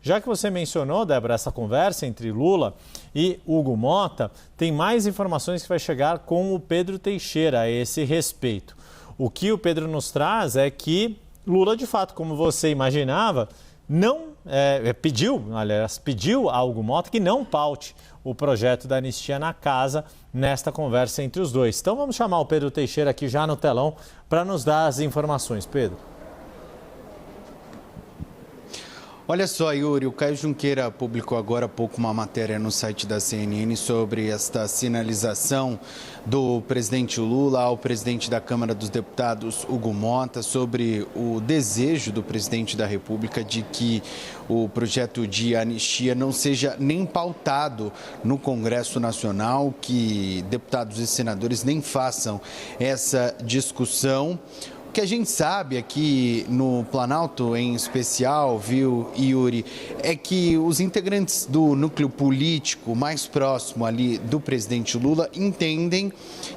Já que você mencionou, Débora, essa conversa entre Lula e Hugo Motta, tem mais informações que vai chegar com o Pedro Teixeira a esse respeito. O que o Pedro nos traz é que Lula, de fato, como você imaginava, pediu a Hugo Motta que não paute o projeto da anistia na casa nesta conversa entre os dois. Então vamos chamar o Pedro Teixeira aqui já no telão para nos dar as informações. Pedro. Olha só, Yuri, o Caio Junqueira publicou agora há pouco uma matéria no site da CNN sobre esta sinalização do presidente Lula ao presidente da Câmara dos Deputados, Hugo Motta, sobre o desejo do presidente da República de que o projeto de anistia não seja nem pautado no Congresso Nacional, que deputados e senadores nem façam essa discussão. O que a gente sabe aqui no Planalto, em especial, viu, Yuri, é que os integrantes do núcleo político mais próximo ali do presidente Lula entendem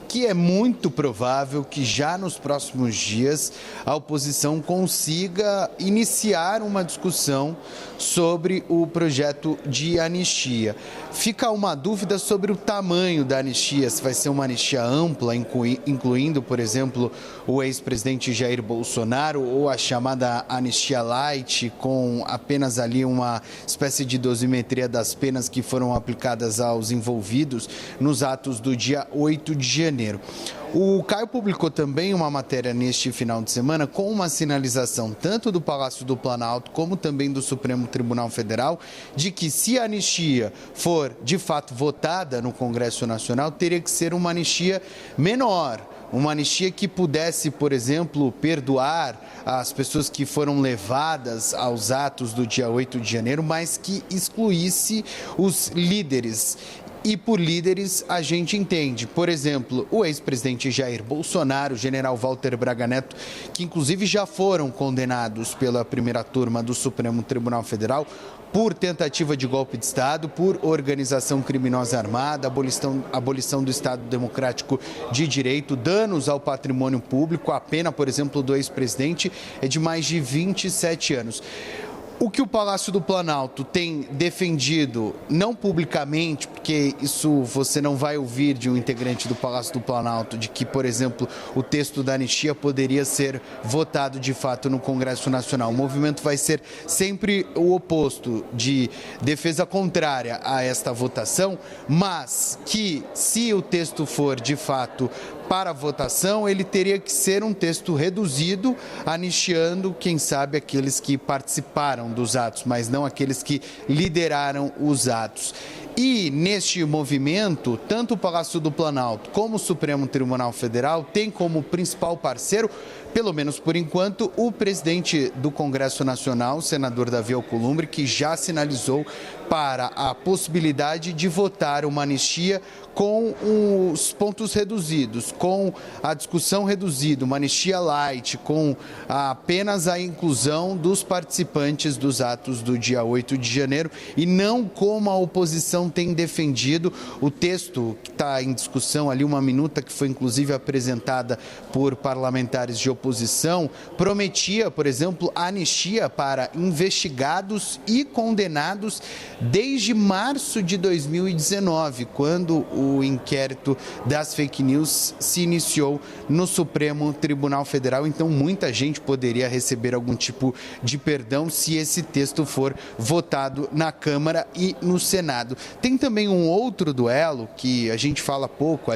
que é muito provável que já nos próximos dias a oposição consiga iniciar uma discussão sobre o projeto de anistia. Fica uma dúvida sobre o tamanho da anistia, se vai ser uma anistia ampla, incluindo, por exemplo, o ex-presidente Jair Bolsonaro, ou a chamada anistia light, com apenas ali uma espécie de dosimetria das penas que foram aplicadas aos envolvidos nos atos do dia 8 de janeiro. O Caio publicou também uma matéria neste final de semana com uma sinalização tanto do Palácio do Planalto como também do Supremo Tribunal Federal de que, se a anistia for de fato votada no Congresso Nacional, teria que ser uma anistia menor. Uma anistia que pudesse, por exemplo, perdoar as pessoas que foram levadas aos atos do dia 8 de janeiro, mas que excluísse os líderes. E por líderes a gente entende, por exemplo, o ex-presidente Jair Bolsonaro, o general Walter Braga Neto, que inclusive já foram condenados pela primeira turma do Supremo Tribunal Federal por tentativa de golpe de Estado, por organização criminosa armada, abolição do Estado Democrático de Direito, danos ao patrimônio público. A pena, por exemplo, do ex-presidente é de mais de 27 anos. O que o Palácio do Planalto tem defendido, não publicamente, porque isso você não vai ouvir de um integrante do Palácio do Planalto, de que, por exemplo, o texto da anistia poderia ser votado de fato no Congresso Nacional. O movimento vai ser sempre o oposto, de defesa contrária a esta votação, mas que, se o texto for de fato para a votação, ele teria que ser um texto reduzido, anistiando, quem sabe, aqueles que participaram dos atos, mas não aqueles que lideraram os atos. E neste movimento, tanto o Palácio do Planalto como o Supremo Tribunal Federal têm como principal parceiro, pelo menos por enquanto, o presidente do Congresso Nacional, o senador Davi Alcolumbre, que já sinalizou para a possibilidade de votar uma anistia com os pontos reduzidos, com a discussão reduzida, uma anistia light, com apenas a inclusão dos participantes dos atos do dia 8 de janeiro e não como a oposição tem defendido. O texto que está em discussão ali, uma minuta que foi inclusive apresentada por parlamentares de oposição, prometia, por exemplo, anistia para investigados e condenados desde março de 2019, quando o inquérito das fake news se iniciou no Supremo Tribunal Federal. Então, muita gente poderia receber algum tipo de perdão se esse texto for votado na Câmara e no Senado. Tem também um outro duelo que a gente fala pouco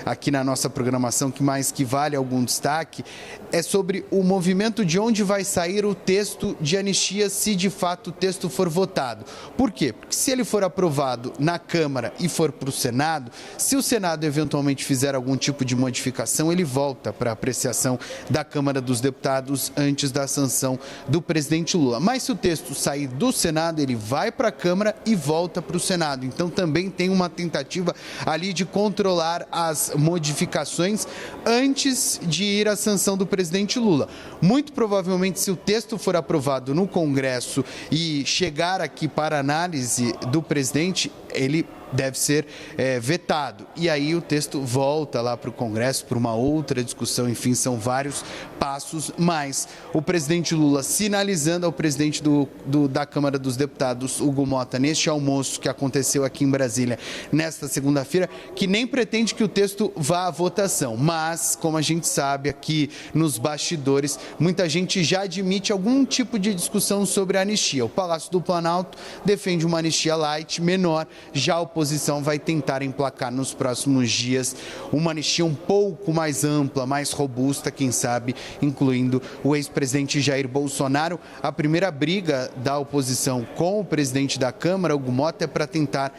aqui na nossa programação, que vale algum destaque, é sobre o movimento de onde vai sair o texto de anistia se de fato o texto for votado. Por quê? Porque se ele for aprovado na Câmara e for para o Senado, se o Senado eventualmente fizer algum tipo de modificação, ele volta para a apreciação da Câmara dos Deputados antes da sanção do presidente Lula. Mas se o texto sair do Senado, ele vai para a Câmara e volta para o Senado. Então também tem uma tentativa ali de controlar as modificações antes de ir à sanção do presidente Lula. Muito provavelmente, se o texto for aprovado no Congresso e chegar aqui para análise do presidente, ele deve ser vetado. E aí o texto volta lá para o Congresso para uma outra discussão, enfim, são vários passos, mas o presidente Lula sinalizando ao presidente da Câmara dos Deputados, Hugo Mota, neste almoço que aconteceu aqui em Brasília nesta segunda-feira, que nem pretende que o texto vá à votação, mas, como a gente sabe aqui nos bastidores, muita gente já admite algum tipo de discussão sobre a anistia. O Palácio do Planalto defende uma anistia light, menor, já a oposição vai tentar emplacar nos próximos dias uma anistia um pouco mais ampla, mais robusta, quem sabe, incluindo o ex-presidente Jair Bolsonaro. A primeira briga da oposição com o presidente da Câmara, Hugo Mota, é para tentar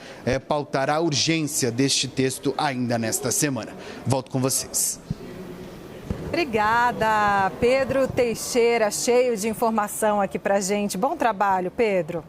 pautar a urgência deste texto ainda nesta semana. Volto com vocês. Obrigada, Pedro Teixeira, cheio de informação aqui pra gente. Bom trabalho, Pedro.